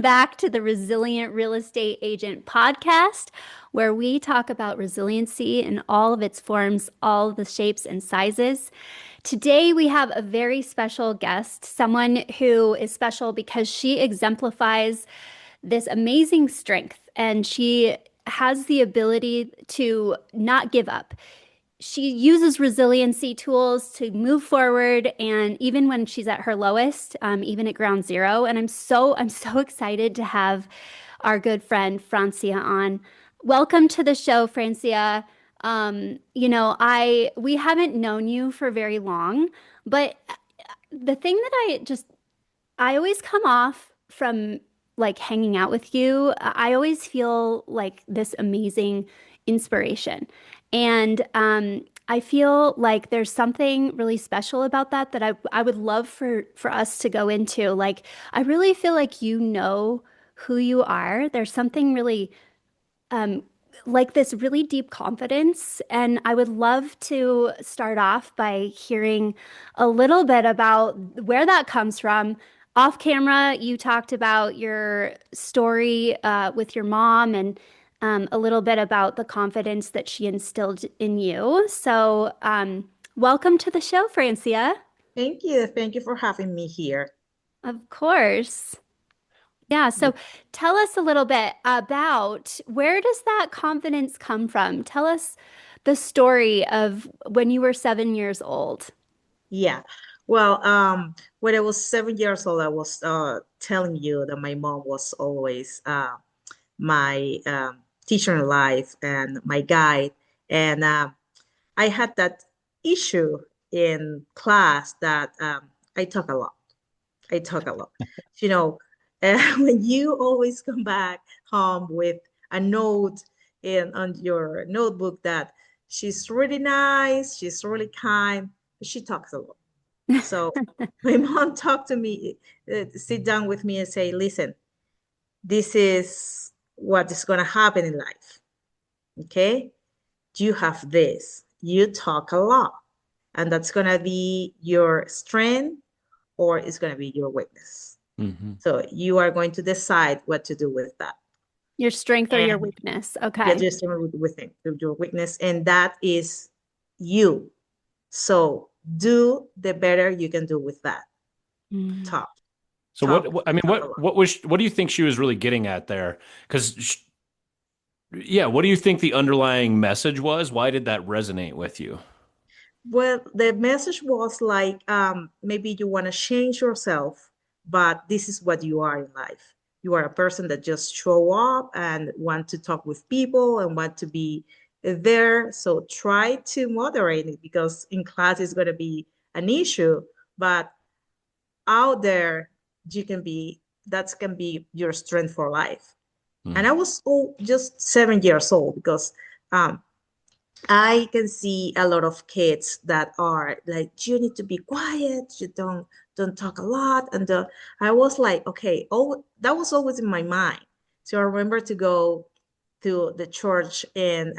back to the Resilient Real Estate Agent podcast, where we talk about resiliency in all of its forms, all the shapes and sizes. Today, we have a very special guest, someone who is special because she exemplifies this amazing strength and she has the ability to not give up. She uses resiliency tools to move forward, and even when she's at her lowest, even at ground zero. And I'm so excited to have our good friend Francia on. Welcome to the show, Francia. I we haven't known you for very long, but the thing that I always come off from like hanging out with you, I always feel like this amazing inspiration. And I feel like there's something really special about that I would love for us to go into. Like, I really feel like you know who you are. There's something really um, like this really deep confidence. And I would love to start off by hearing a little bit about where that comes from. Off camera, you talked about your story with your mom and a little bit about the confidence that she instilled in you. So, welcome to the show, Francia. Thank you. Thank you for having me here. Of course. Yeah, so tell us a little bit about where does that confidence come from? Tell us the story of when you were 7 years old. Yeah. When I was 7 years old, I was telling you that my mom was always my teacher in life and my guide. And I had that issue in class that I talk a lot. I talk a lot. You know, when you always come back home with a note in on your notebook that she's really nice, she's really kind, but she talks a lot. So my mom talked to me, sit down with me and say, listen, this is what is going to happen in life. Okay. You have this. You talk a lot. And that's going to be your strength or it's going to be your weakness. Hmm. So you are going to decide what to do with that. Your strength or your And weakness. yeah, Okay. just with it, your weakness. And that is you. So do the better you can do with that. Mm. Talk, So talk, I mean, talk a lot. what do you think she was really getting at there? Because, yeah, what do you think the underlying message was? Why did that resonate with you? Well, the message was like maybe you want to change yourself, but this is what you are in life. You are a person that just show up and want to talk with people and want to be there. So try to moderate it because in class it's going to be an issue, but out there you can be that can be your strength for life. And Mm. I was just 7 years old because um, I can see a lot of kids that are like, you need to be quiet, you don't talk a lot. And I was like, okay, oh, that was always in my mind. So I remember to go to the church and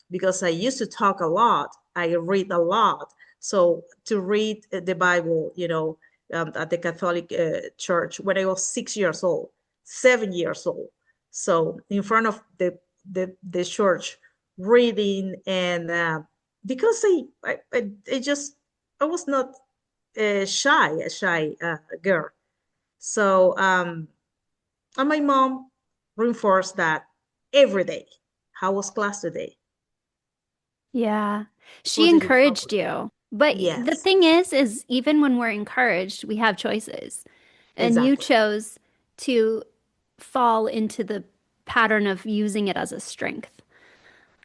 because I used to talk a lot, I read a lot. So to read the Bible, at the Catholic church when I was 6 years old, 7 years old. So in front of the church reading and because I just I was not a shy girl. So and my mom reinforced that every day. How was class today? Yeah. She Was it in encouraged focus? you. But the Yes, thing is even when we're encouraged, we have choices. And you exactly. chose to fall into the pattern of using it as a strength.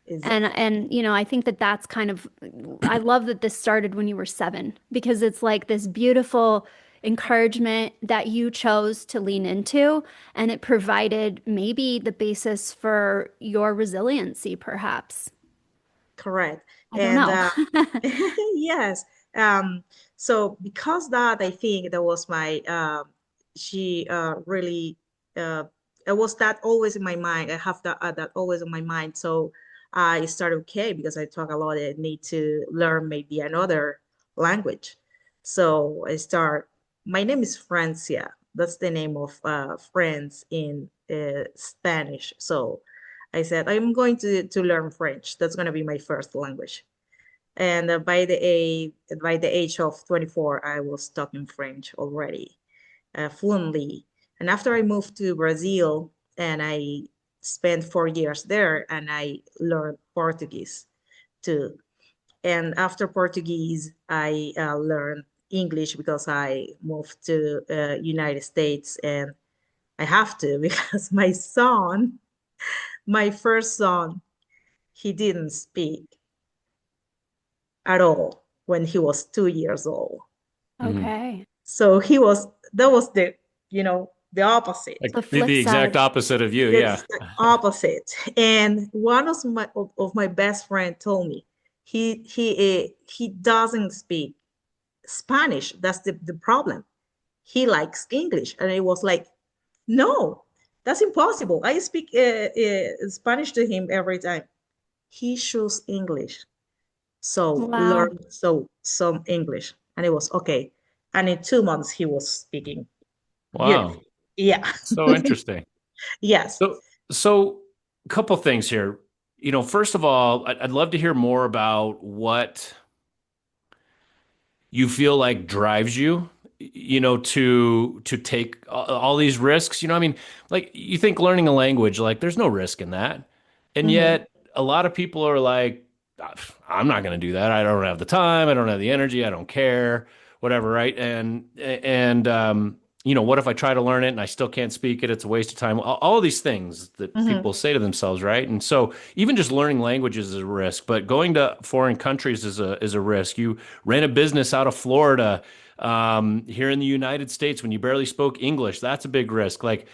Exactly. I think that that's kind of I love that this started when you were 7 because it's like this beautiful encouragement that you chose to lean into, and it provided maybe the basis for your resiliency, perhaps. Correct. I don't And know. yes. Um, so because that, I think that was my she really it was that always in my mind. I have that always in my mind. So I started okay because I talk a lot. I need to learn maybe another language. So I start. My name is Francia, That's the name of friends in Spanish. So I said, I'm going to learn French. That's going to be my first language. And by the age of 24, I was talking French already, fluently. And after I moved to Brazil, and I spent 4 years there, and I learned Portuguese too. And after Portuguese, I learned English because I moved to United States, and I have to because my first son, he didn't speak at all when he was 2 years old. Mhm. Okay. So that was the opposite. The Like flip the exact side. opposite of you. Yeah. It's the opposite. And one of my best friend told me he doesn't speak Spanish. That's the problem. He likes English, and it was like, no, that's impossible. I speak Spanish to him every time. He chose English, so Wow. learn some English, and it was okay. And in 2 months, he was speaking Wow. beautiful. Yeah. So interesting. Yes. So, so a couple things here. First of all, I'd love to hear more about what you feel like drives you, to take all these risks. I mean, like you think learning a language, like there's no risk in that. And Hmm. yet a lot of people are like, I'm not going to do that. I don't have the time. I don't have the energy. I don't care, whatever. Right. And what if I try to learn it and I still can't speak it? It's a waste of time. All of these things that Hmm. people say to themselves. Right. And so even just learning languages is a risk, but going to foreign countries is a risk. You ran a business out of Florida, here in the United States when you barely spoke English. That's a big risk. Like,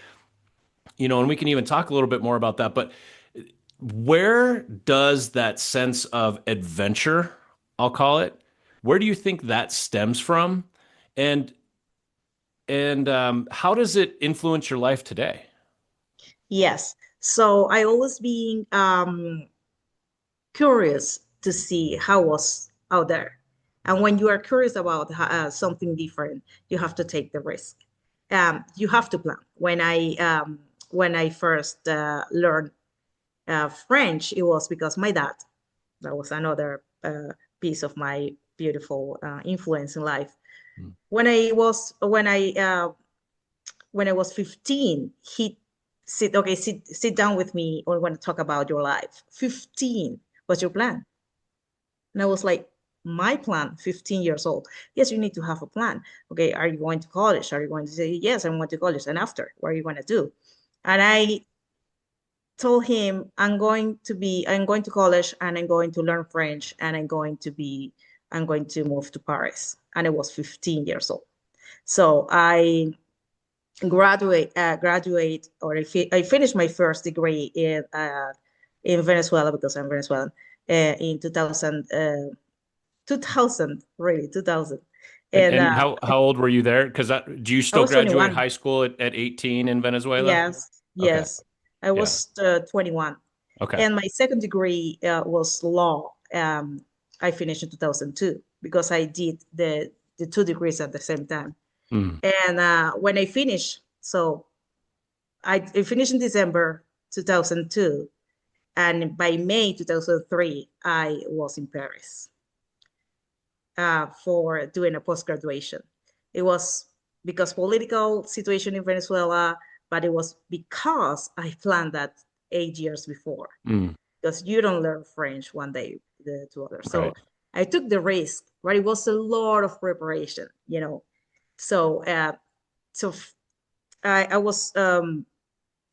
and we can even talk a little bit more about that. But where does that sense of adventure, I'll call it, where do you think that stems from? And how does it influence your life today? Yes. So I always being curious to see how was out there. And when you are curious about something different, you have to take the risk. You have to plan. When I first learned French, it was because my dad. That was another piece of my beautiful influence in life. Mm. When I was 15, he sit down with me. We want to talk about your life. 15, what's your plan? And I was like, my plan, 15 years old. Yes, you need to have a plan. Okay, are you going to college? Are you going to say, yes, I'm going to college? And after, what are you going to do? And I told him, I'm going to college, and I'm going to learn French, and I'm going to move to Paris. And I was 15 years old. So I I finished my first degree in Venezuela, because I'm Venezuelan, in 2000, really 2000. And And and how old were you there? Because do you I still was graduate 21. high school at 18 in Venezuela? Yes, Okay. yes. I Yeah. was 21. Okay. And my second degree was law. I finished in 2002 because I did the two degrees at the same time. Mm. And when I finished, so I finished in December 2002. And by May 2003, I was in Paris for doing a post-graduation. It was because political situation in Venezuela, but it was because I planned that 8 years before. Mm. Because you don't learn French one day to others. So Right. I took the risk, but it was a lot of preparation. So so I was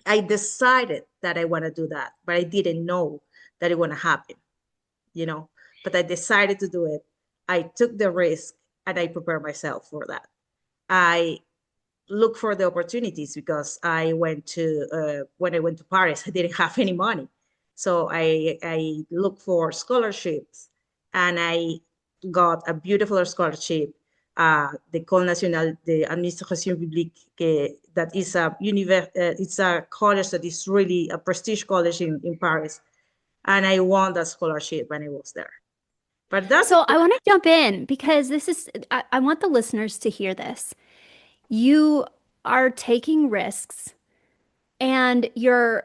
I decided that I want to do that, but I didn't know that it want to happen, you know. But I decided to do it. I took the risk, and I prepared myself for that. I look for the opportunities because I went to when I went to Paris, I didn't have any money, so I looked for scholarships, and I got a beautiful scholarship, l'École nationale d'administration publique, that is it's a college that is really a prestige college in Paris, and I won that scholarship when I was there. But that's So I want to jump in because I want the listeners to hear this. You are taking risks and you're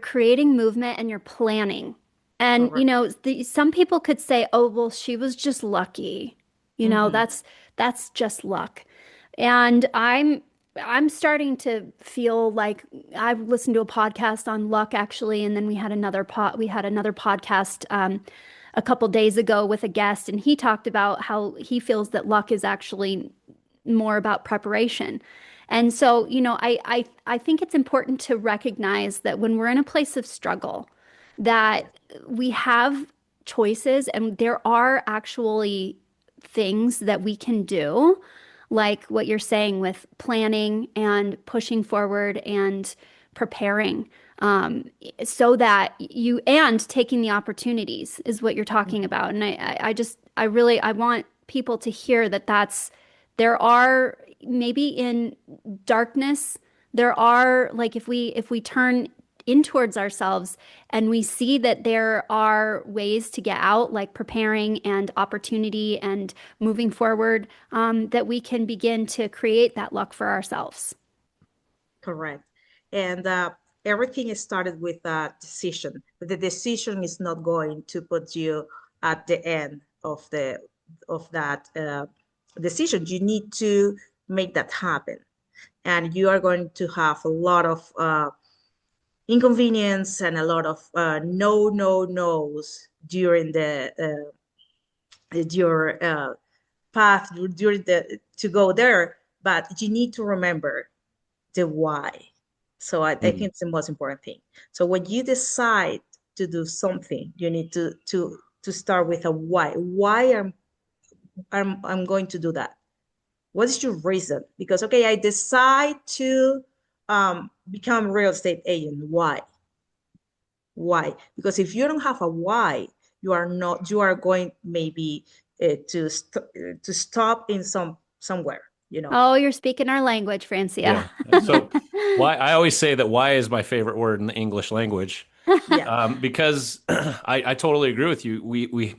creating movement and you're planning. And Correct. some people could say, "Oh, well, she was just lucky." Hmm. That's just luck. And I'm starting to feel like I've listened to a podcast on luck actually, and then we had another podcast a couple days ago with a guest, and he talked about how he feels that luck is actually more about preparation. And so, I think it's important to recognize that when we're in a place of struggle, Yes. that we have choices and there are actually things that we can do, like what you're saying with planning and pushing forward and preparing, so that you and taking the opportunities is what you're talking Mhm. about. And I want people to hear that there are maybe in darkness, there are like if we turn in towards ourselves and we see that there are ways to get out, like preparing and opportunity and moving forward, that we can begin to create that luck for ourselves. Correct. And everything is started with a decision, but the decision is not going to put you at the end of that decision. You need to make that happen, and you are going to have a lot of inconvenience and a lot of no nos during your path during the to go there. But you need to remember the why. So I think Mhm. it's the most important thing. So when you decide to do something, you need to start with a why. Why I'm going to do that? What is your reason? Because okay, I decide to become a real estate agent. Why? Why? Because if you don't have a why, you are going maybe to stop in somewhere, you know. Oh, you're speaking our language, Francia. Yeah. So why I always say that why is my favorite word in the English language, Yeah. because I totally agree with you. We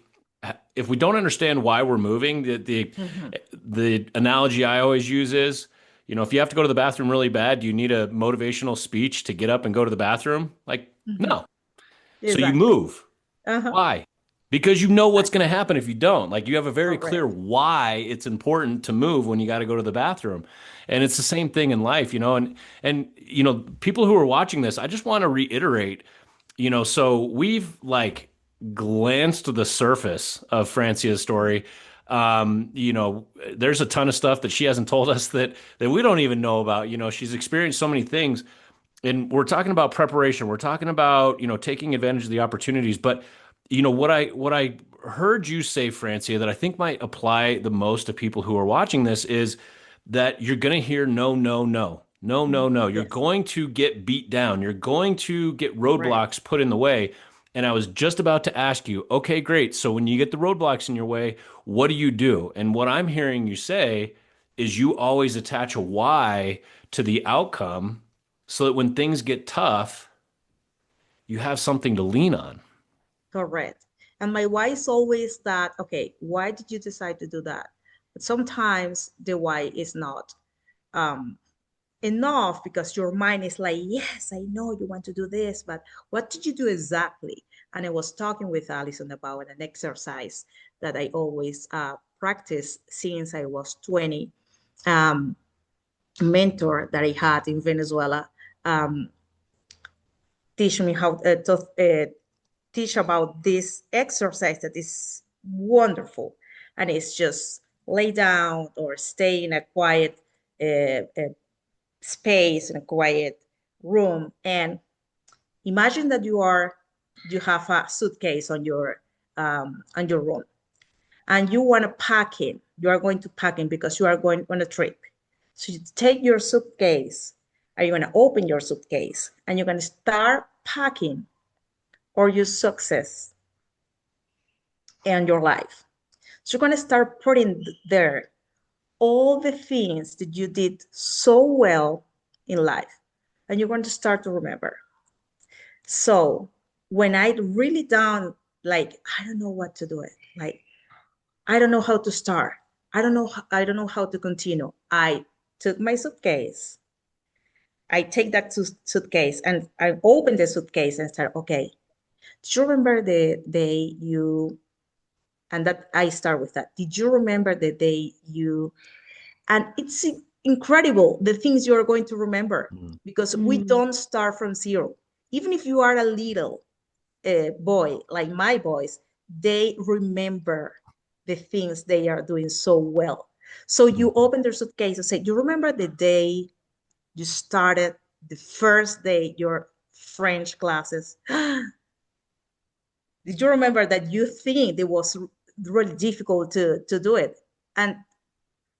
if we don't understand why we're moving, Hmm. the analogy I always use is, if you have to go to the bathroom really bad, do you need a motivational speech to get up and go to the bathroom? Like, Hmm. no. So you Exactly. move. Uh-huh. Why? Because you know what's going to Exactly. happen if you don't. Like you have a very clear Correct. why it's important to move when you got to go to the bathroom. And it's the same thing in life, and people who are watching this, I just want to reiterate, so we've like glanced the surface of Francia's story. There's a ton of stuff that she hasn't told us that we don't even know about. She's experienced so many things, and we're talking about preparation. We're talking about, taking advantage of the opportunities. But, what I heard you say, Francia, that I think might apply the most to people who are watching this is that you're going to hear no, no, no, no, no, no. You're Yes. going to get beat down. You're going to get Correct. roadblocks put in the way. And I was just about to ask you, okay, great. So when you get the roadblocks in your way, what do you do? And what I'm hearing you say is you always attach a why to the outcome so that when things get tough, you have something to lean on. Correct. And my why is always that, okay, why did you decide to do that? But sometimes the why is not um, enough because your mind is like, yes, I know you want to do this, but what did you do exactly? And I was talking with Allison about an exercise that I always practice since I was 20. Um, Mentor that I had in Venezuela um, teach me how to teach about this exercise that is wonderful, and it's just lay down or stay in a quiet space in a quiet room and imagine that you have a suitcase on your room and you want to pack in. You are going to pack in because you are going on a trip. So you take your suitcase, are you going to open your suitcase and you're going to start packing or your success and your life. So you're going to start putting there all the things that you did so well in life and you're going to start to remember. So when I really down, like, I don't know what to do it. Like, I don't know how to start. I don't know how to continue. I took my suitcase. I take that suitcase and I open the suitcase and start, okay, do you remember the day you, and that I start with that. Did you remember the day you, and it's incredible the things you are going to remember Mm. because we Mm. don't start from zero. Even if you are a little boy, like my boys, they remember the things they are doing so well. So you Mhm. open their suitcase and say, you remember the day you started the first day your French classes? Did you remember that you think it was really difficult to do it? And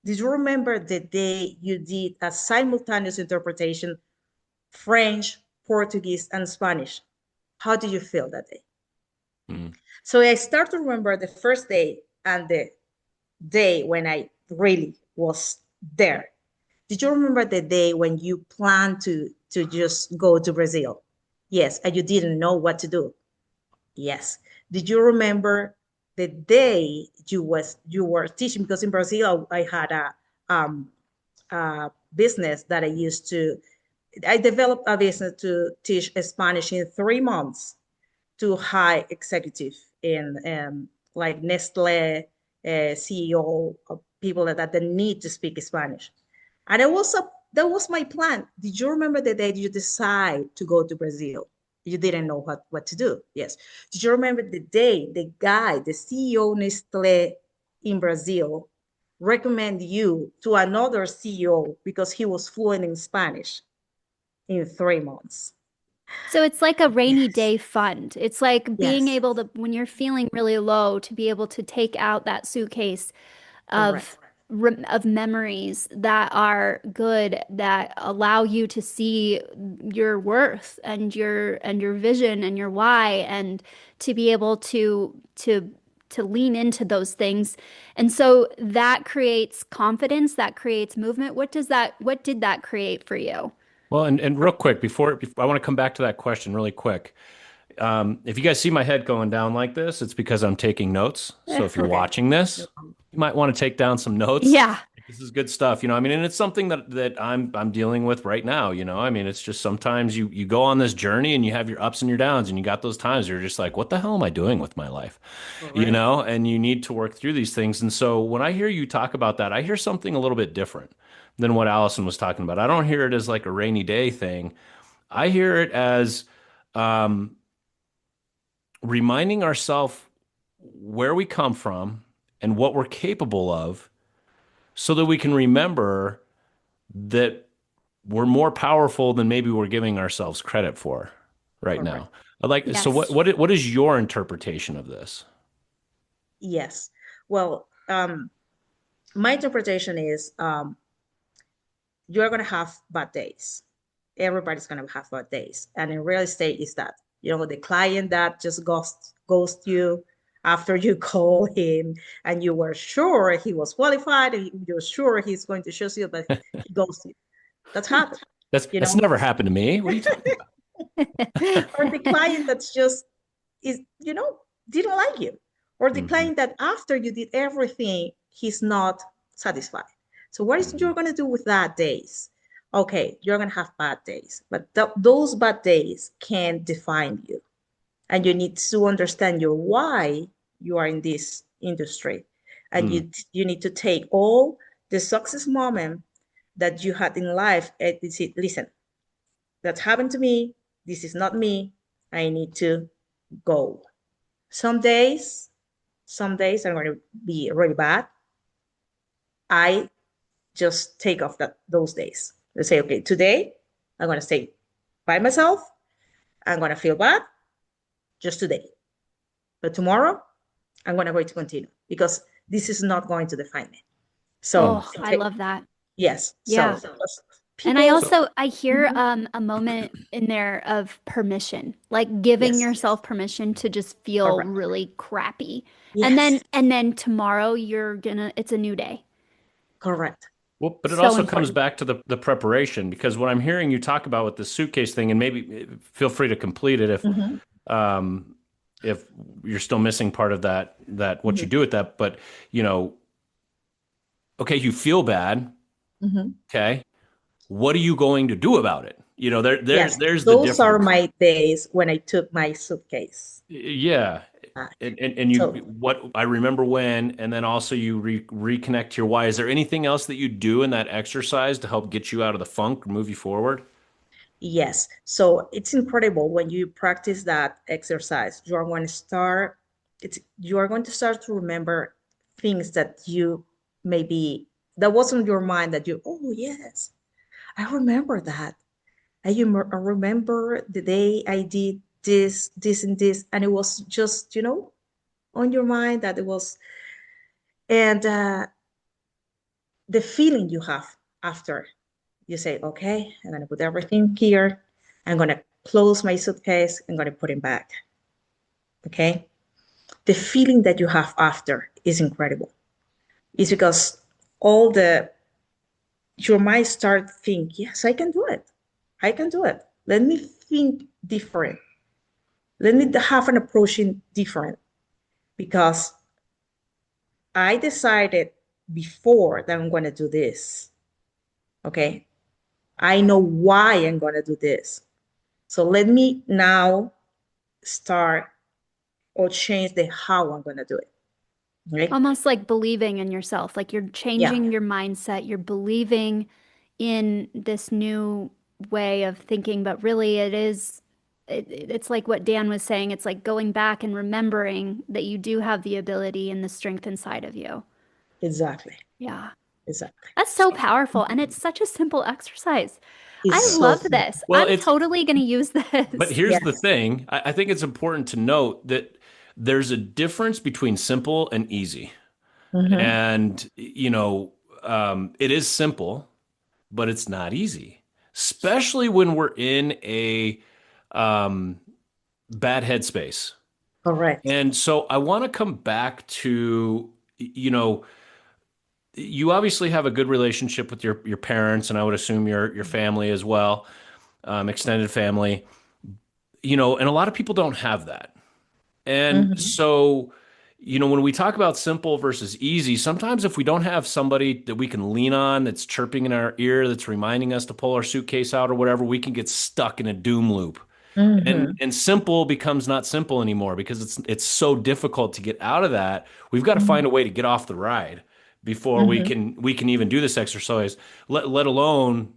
did you remember the day you did a simultaneous interpretation, French, Portuguese, and Spanish? How did you feel that day? Mm. So I start to remember the first day and the day when I really was there. Did you remember the day when you planned to just go to Brazil? Yes, and you didn't know what to do. Yes. Did you remember the day you were teaching? Because in Brazil I had a business that I developed a business to teach Spanish in 3 months to high executive in like Nestle CEO, people that need to speak Spanish. And that was my plan. Did you remember the day you decide to go to Brazil? You didn't know what to do. Yes. Did you remember the day the guy, the CEO Nestle in Brazil, recommend you to another CEO because he was fluent in Spanish in 3 months? So it's like a rainy Yes. day fund. It's like being Yes. able to, when you're feeling really low, to be able to take out that suitcase of Correct. of memories that are good, that allow you to see your worth and your vision and your why, and to be able to lean into those things. And so that creates confidence, that creates movement. What did that create for you? Well, and real quick before I want to come back to that question really quick. If you guys see my head going down like this, it's because I'm taking notes. So if you're Okay. watching No this, problem. you might want to take down some notes. Yeah. This is good stuff, I mean, and it's something that I'm dealing with right now, I mean, it's just sometimes you go on this journey and you have your ups and your downs, and you got those times where you're just like, what the hell am I doing with my life? Correct. And you need to work through these things. And so when I hear you talk about that, I hear something a little bit different than what Allison was talking about. I don't hear it as like a rainy day thing. I hear it as um, reminding ourselves where we come from and what we're capable of so that we can remember that we're more powerful than maybe we're giving ourselves credit for right Correct. now. Like, so Yes. what is your interpretation of this? Yes. Well, my interpretation is you're going to have bad days. Everybody's going to have bad days. And in real estate, is that, the client that just ghost you after you call him and you were sure he was qualified and you're sure he's going to show you, but he ghosts you. That's happened, you That's know, never happened to me. What are you talking or the about? client that's just is, didn't like you, or the Mhm, client that after you did everything, he's not satisfied. So what is mhm, you're going to do with that days? Okay, you're going to have bad days, but those bad days can define you, and you need to understand your why you are in this industry, and mm, you need to take all the success moment that you had in life and say, listen, that's happened to me. This is not me. I need to go. Some days, some days are going to be really bad. I just take off those days. I say, okay, today I'm going to stay by myself. I'm going to feel bad just today. But tomorrow, I'm going to continue because this is not going to define me. So, mm. Oh, I love that. yes. So, Yeah. And I people, So, also I hear mhm, a moment in there of permission, like giving yes, yourself permission to just feel correct. really crappy. Yes, And then tomorrow you're gonna it's a new day. correct. well, but it So also comes important. back to the preparation, because what I'm hearing you talk about with the suitcase thing, and maybe feel free to complete it Hmm. um, if you're still missing part of that what you Hmm. do with that. But you know, okay, you feel bad. Hmm. Okay, what are you going to do about it? Yes, there's the those are difference. my days when I took my suitcase Yeah. back. And you, So what I remember when, and then also you reconnect to your why. Is there anything else that you do in that exercise to help get you out of the funk or move you forward? yes, so it's incredible when you practice that exercise. You are going to start to remember things that you maybe that wasn't your mind that you, oh yes, I remember that. I remember the day I did this, this, and this, and it was just, on your mind that it was, and the feeling you have after you say, okay, I'm going to put everything here. I'm going to close my suitcase. I'm going to put it back. Okay. The feeling that you have after is incredible. It's because all the, your mind start think, yes, I can do it. I can do it. Let me think different. Let me have an approaching different because I decided before that I'm going to do this. Okay. I know why I'm going to do this. So let me now start or change the how I'm going to do it. Right? Almost like believing in yourself, like you're Yeah, changing your mindset, you're believing in this new way of thinking, but really it's like what Dan was saying. It's like going back and remembering that you do have the ability and the strength inside of you. exactly. Yeah. Exactly. That's so So powerful. And it's such a simple exercise. I it's Yeah. so love simple. this. Well, I'm it's totally going to use but this. here's the Yes. thing. I think it's important to note that there's a difference between simple and easy. Mm-hmm. And, it is simple, but it's not easy, especially when we're in a um, bad headspace. Correct. And so I want to come back to, you obviously have a good relationship with your parents, and I would assume your family as well, extended family. And a lot of people don't have that. And Mm-hmm. so, when we talk about simple versus easy, sometimes if we don't have somebody that we can lean on that's chirping in our ear, that's reminding us to pull our suitcase out or whatever, we can get stuck in a doom loop. And Mm-hmm. and simple becomes not simple anymore because it's so difficult to get out of that. We've got to find a way to get off the ride before we Mm-hmm. can we can even do this exercise, let alone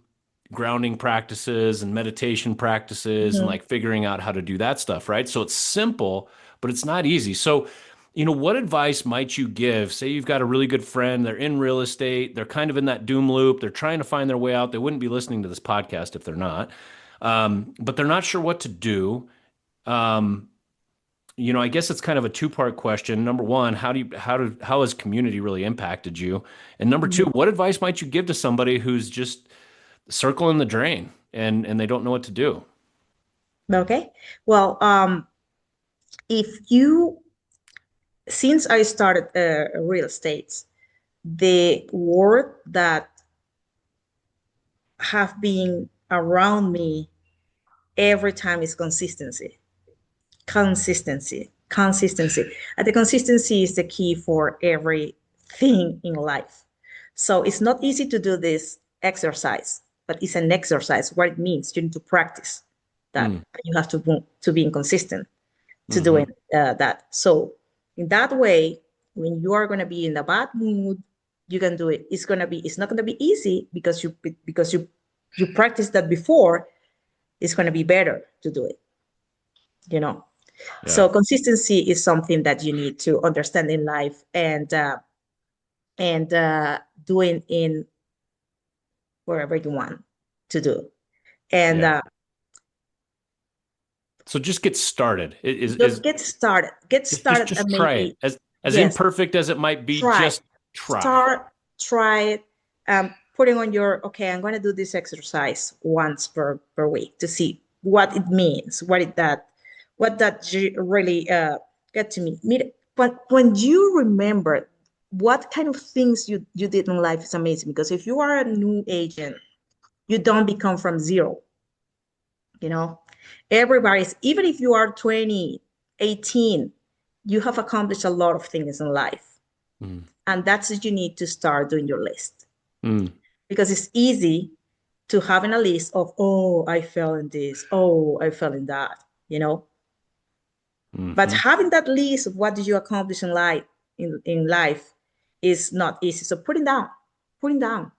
grounding practices and meditation practices and Mm-hmm. like figuring out how to do that stuff, right? So it's simple, but it's not easy. So, what advice might you give? Say you've got a really good friend, they're in real estate, they're kind of in that doom loop, they're trying to find their way out. They wouldn't be listening to this podcast if they're not. But they're not sure what to do. Um, I guess it's kind of a two-part question. Number one, how has community really impacted you? And number two, Mm-hmm. what advice might you give to somebody who's just circling the drain and they don't know what to do? Okay. Well, if you, since I started real estate, the word that have been around me every time is consistency. Consistency. And the consistency is the key for everything in life. So it's not easy to do this exercise, but it's an exercise. What it means, you need to practice that. Mm, You have to be inconsistent to hmm. doing that. So in that way, when you are going to be in a bad mood, you can do it. It's not going to be easy because you practiced that before. It's going to be better to do it, you know. Yeah. So consistency is something that you need to understand in life and doing in wherever you want to do. And Yeah. So just get started. It is just get started. Get started just and try it. maybe As yes, imperfect as it might be, try. just try. Start, try it. Putting on your okay, I'm going to do this exercise once per week to see what it means, what that really get to me. But when you remember what kind of things you did in life is amazing because if you are a new agent, you don't become from zero. You know, everybody's even if you are 20, 18, you have accomplished a lot of things in life, Mm, and that's what you need to start doing your list mm, because it's easy to having a list of, oh, I fell in this, oh, I fell in that, you know. But Hmm. having that list of what did you accomplish in life is not easy. So putting down,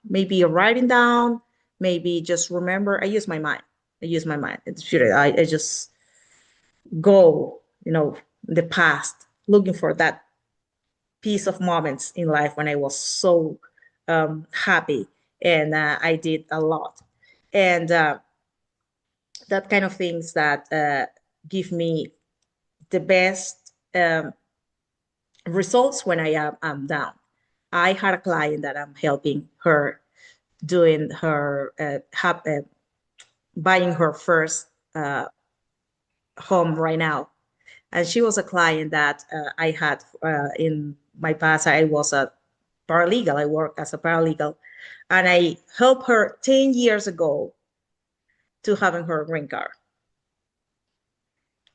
maybe writing down, maybe just remember. I use my mind. I use my mind. I just go, in the past, looking for that piece of moments in life when I was so happy and I did a lot. And that kind of things that give me the best results when I'm down. I had a client that I'm helping her doing her buying her first home right now, and she was a client that I had in my past. I was a paralegal. I worked as a paralegal, and I helped her 10 years ago to having her green card.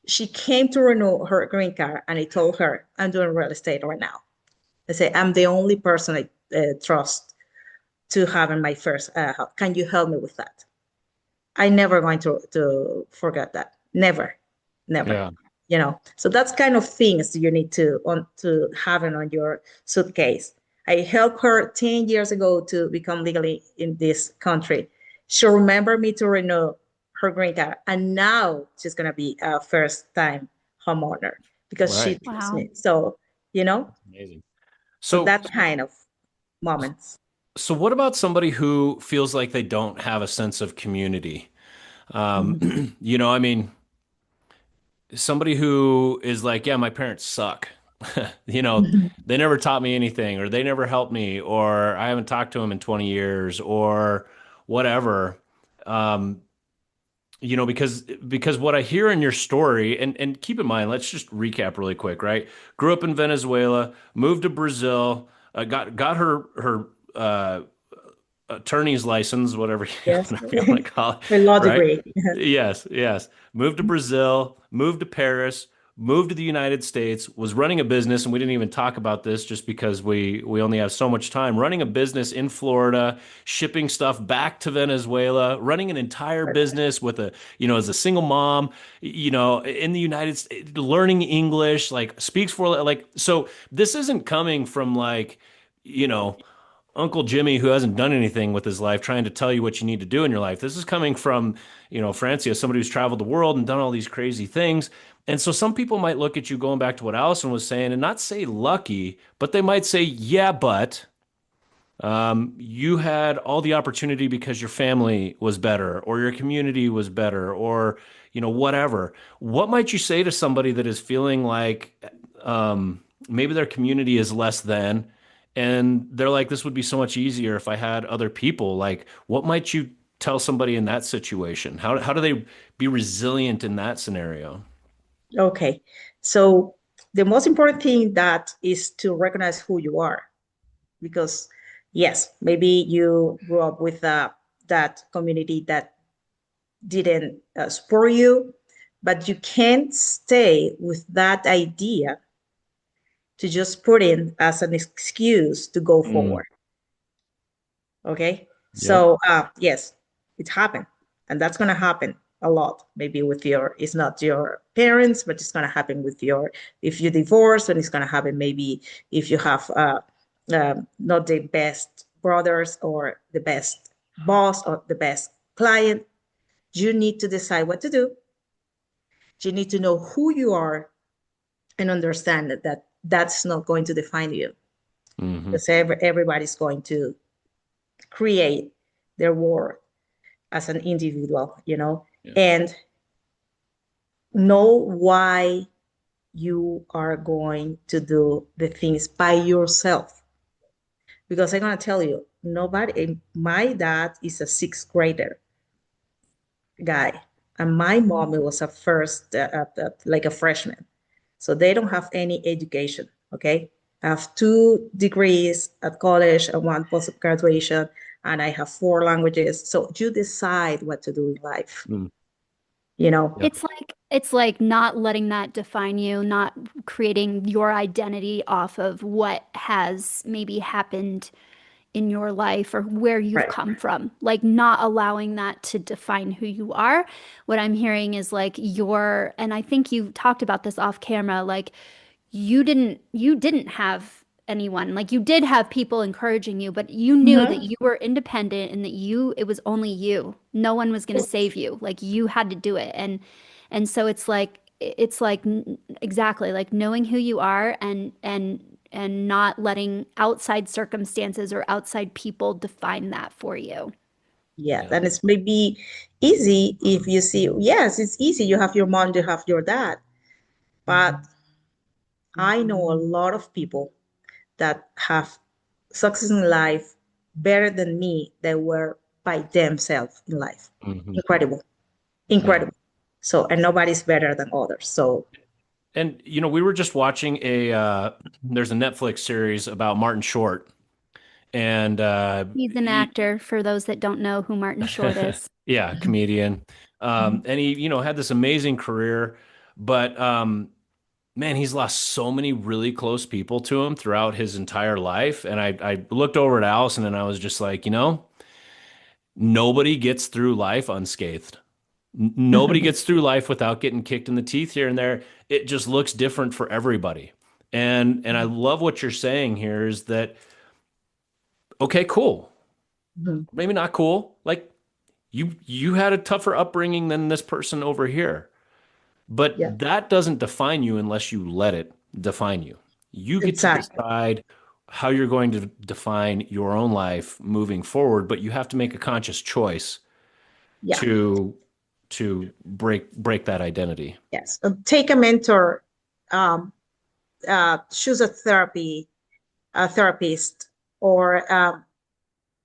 She came to renew her green card, and I told her, I'm doing real estate right now. I say, I'm the only person I trust to having my first help. Can you help me with that? I never going to forget that. Never, never. Yeah. So that's kind of things you need to having on your suitcase. I helped her 10 years ago to become legally in this country. She remembered me to renew her green card, and now she's gonna be a first time homeowner because she Right. trusts Wow. me. So, you know, Amazing. so So, that kind of moments. so what about somebody who feels like they don't have a sense of community? Um, Mhm. I mean, somebody who is like, yeah, my parents suck. You know, Mhm. they never taught me anything, or they never helped me, or I haven't talked to them in 20 years, or whatever. Um, because what I hear in your story, and keep in mind, let's just recap really quick, right? Grew up in Venezuela, moved to Brazil, got her attorney's license, whatever Yes, whatever you want to call it, a law right? degree. Yes, yes. Moved to Brazil, moved to Paris, moved to the United States, was running a business, and we didn't even talk about this just because we only have so much time. Running a business in Florida, shipping stuff back to Venezuela, running an entire business with as a single mom, in the United States, learning English, like speaks for like so this isn't coming from like, you know, Uncle Jimmy who hasn't done anything with his life trying to tell you what you need to do in your life. This is coming from, Francia, somebody who's traveled the world and done all these crazy things. And so some people might look at you going back to what Allison was saying and not say lucky, but they might say, yeah, but you had all the opportunity because your family was better or your community was better or, whatever. What might you say to somebody that is feeling like maybe their community is less than, and they're like, this would be so much easier if I had other people? Like, what might you tell somebody in that situation? How do they be resilient in that scenario? Okay. So the most important thing that is to recognize who you are, because yes, maybe you grew up with that community that didn't support you, but you can't stay with that idea to just put in as an excuse to go Mm, forward. Okay. yep. So yes, it happened. And that's gonna happen a lot. Maybe with it's not your parents, but it's gonna happen with if you divorce, and it's gonna happen maybe if you have not the best brothers or the best boss or the best client. You need to decide what to do. You need to know who you are and understand that that's not going to define you, Hmm. because everybody's going to create their worth as an individual, Yeah. and know why you are going to do the things by yourself. Because I'm going to tell you, nobody, my dad is a sixth grader guy, and my mom was a first, like a freshman. So they don't have any education, okay? I have 2 degrees at college and 1 post graduation, and I have 4 languages. So you decide what to do in life, Mm, you know? yeah. It's like not letting that define you, not creating your identity off of what has maybe happened in your life or where you've Right. come from, like not allowing that to define who you are. What I'm hearing is like and I think you talked about this off camera, like you didn't have anyone. Like you did have people encouraging you, but you knew that Mm-hmm. you were independent and that it was only you. No one was going to save you. Like you had to do it. And so exactly like knowing who you are and not letting outside circumstances or outside people define that for you. Yeah, Yeah. and it's maybe easy if you see, yes, it's easy. You have your mom, you have your dad. But I know a lot of people that have success in life better than me that were by themselves in life. Hmm. Incredible, Yeah. incredible. So, and nobody's better than others. So, And we were just watching there's a Netflix series about Martin Short, and He's an actor for those that don't know who Martin Short is. yeah, comedian. mhm. And he, had this amazing career, but man, he's lost so many really close people to him throughout his entire life. And I looked over at Allison and I was just like, nobody gets through life unscathed. Nobody gets through life without getting kicked in the teeth here and there. It just looks different for everybody. And I love what you're saying here is that, okay, cool. Mhm. Maybe not cool. Like you had a tougher upbringing than this person over here. But Yeah, that doesn't define you unless you let it define you. You get to exactly. decide how you're going to define your own life moving forward, but you have to make a conscious choice Yeah, to break that identity. yes. Take a mentor, um, choose a therapist, or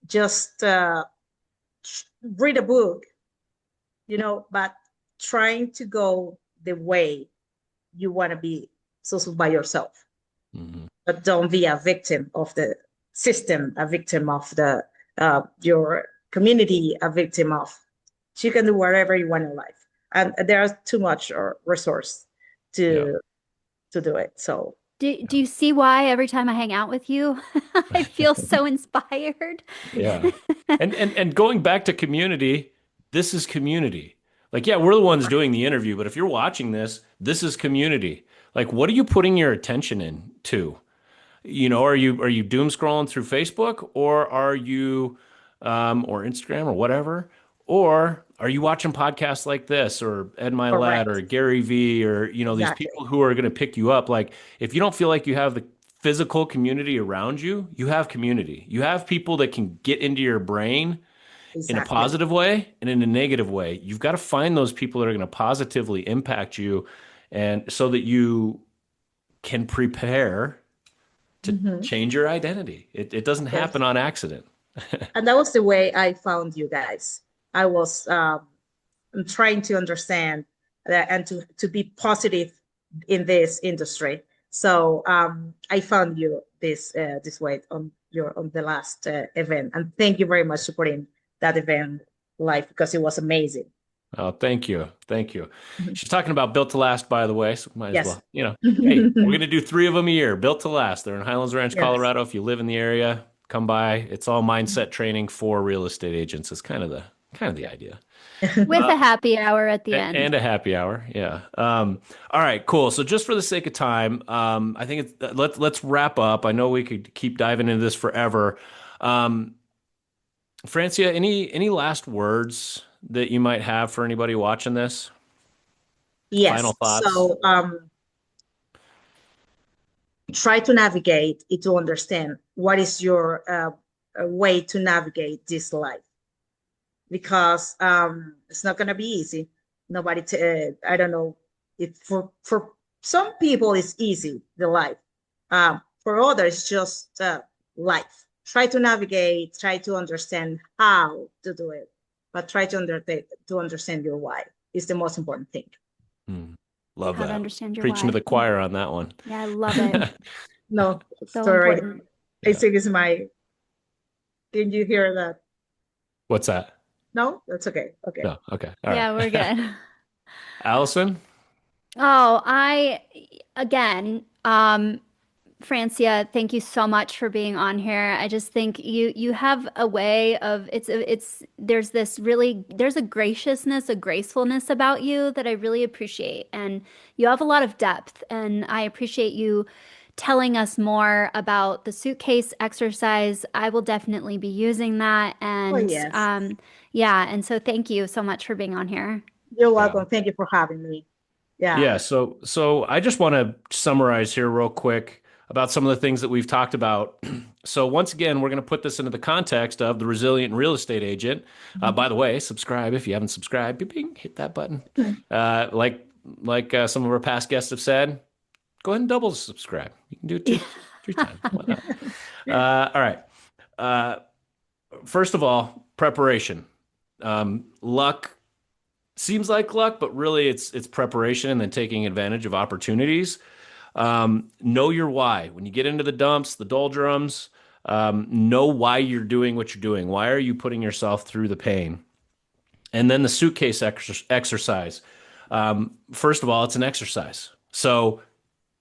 just read a book, but trying to go the way you want to be so by yourself. Hmm. But don't be a victim of the system, a victim of the your community, a victim of. You can do whatever you want in life, and there's too much resource Yeah. to do it. So Do you see why every time I hang out with you, I feel so inspired? Yeah. And going back to community, this is community. Like, yeah, we're the ones doing the interview, but if you're watching this is community. Like, what are you putting your attention into? Are you doom scrolling through Facebook, or are you or Instagram or whatever? Or are you watching podcasts like this or Ed Milet or correct, Gary Vee or these exactly, people who are going to pick you up? Like if you don't feel like you have the physical community around you, you have community. You have people that can get into your brain in a exactly. positive way and in a negative way. You've got to find those people that are going to positively impact you and so that you can prepare to Mhm. change your identity. It doesn't Yes. happen on accident. And that was the way I found you guys. I was trying to understand that and to be positive in this industry. So I found you this way on the last event, and thank you very much for putting that event live because it was amazing. Oh, thank you. Thank you. Mhm. She's talking about Built to Last, by the way, so might as Yes. well. Hey, we're going to do three of them a year. Built to Last. They're in Highlands Ranch, Yes. Colorado. If you live in the area, come by. It's all mindset training for real estate agents. It's kind of the idea. With a happy hour at the And end. a happy hour. Yeah. All right, cool. So just for the sake of time, I think let's wrap up. I know we could keep diving into this forever. Um, Francia, any last words that you might have for anybody watching this? Final Yes. thoughts? So try to navigate it to understand what is your way to navigate this life because it's not going to be easy. I don't know if for some people it's easy the life. For others, just life. Try to navigate. Try to understand how to do it, but try to understand your why is the most important thing. Hmm. Love How to that. understand your Preaching to why. the choir on that one. Yeah, I love it. No, So sorry. important. I Yeah. think it's my. Did you hear that? What's that? No, that's okay. Okay. No. Okay. All Yeah, we're right. good. Allison? Oh, again, Francia, thank you so much for being on here. I just think you have a way of there's this really there's a graciousness, a gracefulness about you that I really appreciate. And you have a lot of depth, and I appreciate you telling us more about the suitcase exercise. I will definitely be using that. Oh, And yes. yeah, and so thank you so much for being on here. You're Yeah. welcome. Thank you for having me. Yeah. Yeah, so I just want to summarize here real quick about some of the things that we've talked about. So once again, we're going to put this into the context of the resilient real estate agent. By the way, subscribe if you haven't subscribed. Bing, bing, hit that button. Like some of our past guests have said, go ahead and double subscribe. You can do it three times. Why not? All right. Uh, First of all, preparation. Luck seems like luck, but really it's preparation and then taking advantage of opportunities. Know your why. When you get into the dumps, the doldrums, know why you're doing what you're doing. Why are you putting yourself through the pain? And then the suitcase exercise. First of all, it's an exercise. So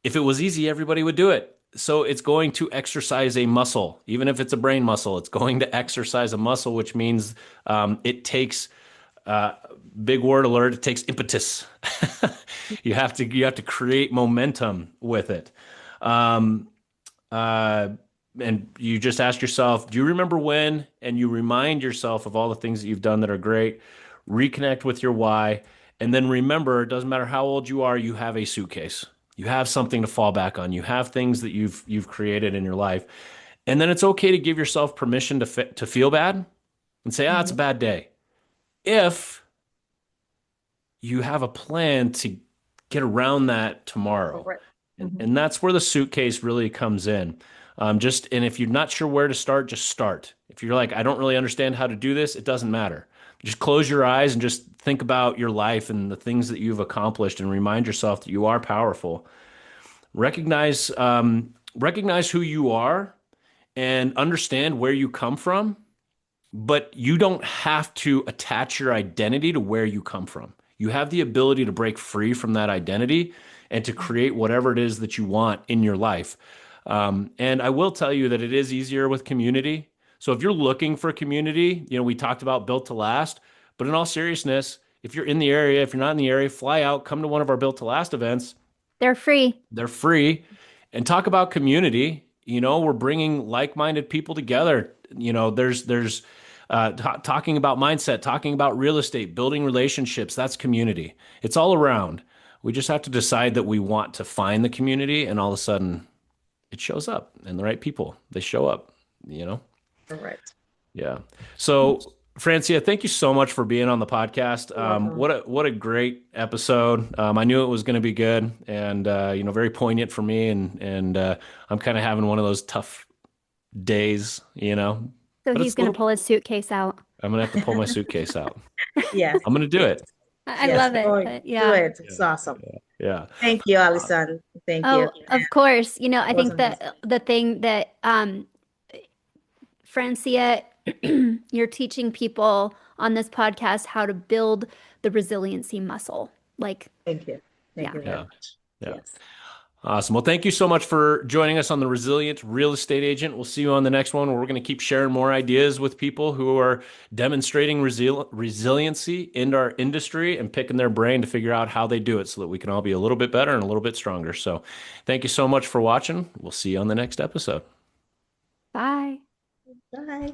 if it was easy, everybody would do it. So it's going to exercise a muscle, even if it's a brain muscle. It's going to exercise a muscle, which means it takes big word alert. It takes impetus. You have to create momentum with it. Um, and you just ask yourself, do you remember when? And you remind yourself of all the things that you've done that are great. Reconnect with your why. And then remember, it doesn't matter how old you are, you have a suitcase. You have something to fall back on. You have things that you've created in your life. And then it's okay to give yourself permission to feel bad and say, it's a Mhm. bad day. If you have a plan to get around that tomorrow. Correct. And, Mhm. and that's where the suitcase really comes in. And if you're not sure where to start, just start. If you're like, I don't really understand how to do this, it doesn't matter. Just close your eyes and just think about your life and the things that you've accomplished and remind yourself that you are powerful. Recognize who you are and understand where you come from, but you don't have to attach your identity to where you come from. You have the ability to break free from that identity and to create whatever it is that you want in your life. And I will tell you that it is easier with community. So if you're looking for community, we talked about built to last, but in all seriousness, if you're in the area, if you're not in the area, fly out, come to one of our built to last events. They're free. They're free. And talk about community. We're bringing like-minded people together. There's talking about mindset, talking about real estate, building relationships. That's community. It's all around. We just have to decide that we want to find the community, and all of a sudden it shows up, and the right people, they show up. Correct. Yeah. So, Francia, thank you so much for being on the podcast. You're welcome. What a great episode. I knew it was going to be good, and very poignant for me. And I'm kind of having one of those tough days. So But he's it's going to pull his suitcase out. I'm gonna have to pull my suitcase out. Yes. I'm gonna do it. I Yes. love it. Oh, But do yeah. it. It's awesome. Yeah. Thank you, Allison. Thank you. Oh, of course. I It was think that amazing. the thing that Francia, you're teaching people on this podcast how to build the resiliency muscle. Like, Thank you. Thank yeah. you very Yeah. much. Yeah. Yes. Awesome. Well, thank you so much for joining us on the Resilient Real Estate Agent. We'll see you on the next one where we're going to keep sharing more ideas with people who are demonstrating resiliency in our industry and picking their brain to figure out how they do it so that we can all be a little bit better and a little bit stronger. So thank you so much for watching. We'll see you on the next episode. Bye. Bye.